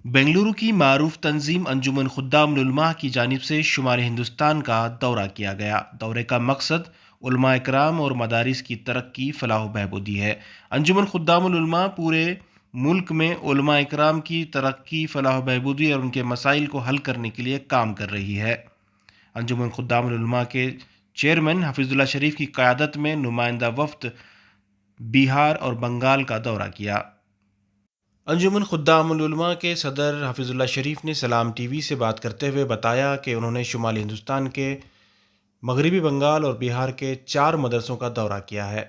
बेंगलुरु की मारूफ तंजीम अंजुमन खुद्दाम उलमा की जानिब से शुमाली हिंदुस्तान का दौरा किया गया। दौरे का मकसद उलमा इकराम और मदारिस की तरक्की फलाह बहबूदी है। अंजुमन खुद्दाम उलमा पूरे मुल्क में उलमा इकराम की तरक्की फलाह बहबूदी और उनके मसाइल को हल करने के लिए काम कर रही है। अंजुमन खुद्दाम उलमा के चेयरमैन हफीजुल्लाह शरीफ की क़यादत में नुमाइंदा वफ़द बिहार और बंगाल का दौरा किया। अंजुमन खुद्दामुल उलमा के सदर हफीजुल्लाह शरीफ ने सलाम टीवी से बात करते हुए बताया कि उन्होंने शुमाली हिंदुस्तान के मगरबी बंगाल और बिहार के 4 मदरसों का दौरा किया है।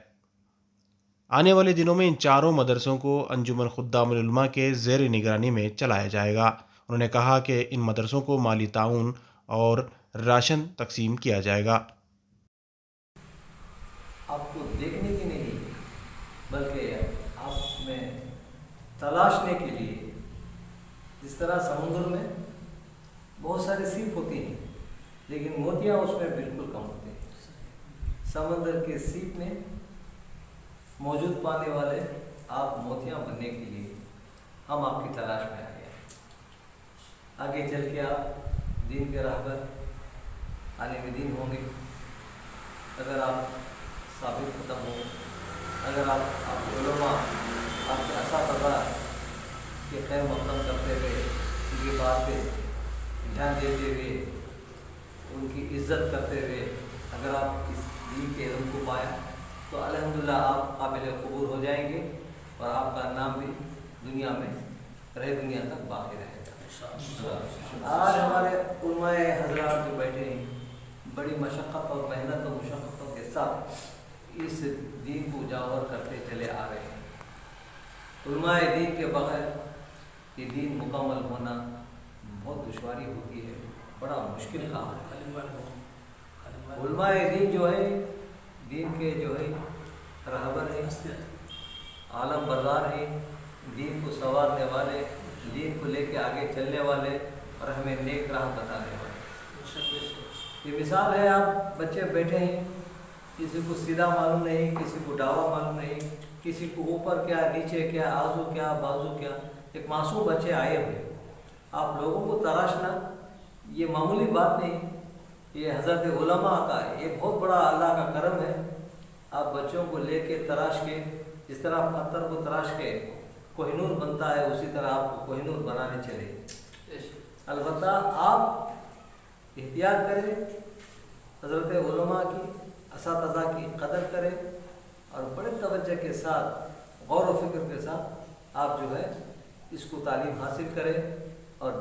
आने वाले दिनों में इन चारों मदरसों को अंजुमन खुद्दामुल उलमा के ज़ेर निगरानी में चलाया जाएगा। उन्होंने कहा कि इन मदरसों को माली ताउन और राशन तकसीम किया जाएगा। आपको देखने की नहीं बल्कि आप में तलाशने के लिए, जिस तरह समुद्र में बहुत सारे सीप होती हैं लेकिन मोतियाँ उसमें बिल्कुल कम होती हैं, समंदर के सीप में मौजूद पाने वाले आप मोतियाँ बनने के लिए हम आपकी तलाश में आए हैं। आगे चल के आप दीन के राह पर आने में दिन होंगे। अगर आप साबित खत्म हो, अगर आप उलमा आपके असातिज़ा के खैर मक़दम करते हुए, उनकी बात पे ध्यान देते हुए, उनकी इज़्ज़त करते हुए अगर आप इस दीन के इल्म को पाया तो अल्हम्दुलिल्लाह आप काबिल कबूल हो जाएंगे और आपका नाम भी दुनिया में रहे दुनिया तक बाकी रहेगा। आज हमारे उलमाए हज़रात जो बैठे हैं, बड़ी मशक्क़त और मेहनत और मुशक्क़तों के साथ इस दीन को उजागर करते चले आ रहे हैं। उलमाए दीन के बग़ैर ये दीन मुकम्मल होना बहुत दुश्वारी होती है, बड़ा मुश्किल काम है। उलमाए दीन जो है, दीन के जो है रहबर है, आलम बरदार है, दीन को संवारने वाले, दीन को लेके आगे चलने वाले और हमें नेक राह बताने वाले। ये मिसाल है, आप बच्चे बैठे हैं, किसी को सीधा मालूम नहीं, किसी को डावा मालूम नहीं, किसी को ऊपर क्या नीचे क्या, आजू क्या बाजू क्या, एक मासूम बच्चे आए हुए। आप लोगों को तराशना ये मामूली बात नहीं, ये हज़रत उलमा का एक बहुत बड़ा अल्लाह का करम है। आप बच्चों को लेके तराश के, जिस तरह पत्थर को तराश के कोहिनूर बनता है, उसी तरह आपको कोहिनूर बनाने चले। अलबत्ता आप एहतियात करें, हज़रत उलमा की, असातिज़ा की कदर करें और बड़े तवज्जो के साथ, गौर व फिक्र के साथ आप जो है इसको तालीम हासिल करें और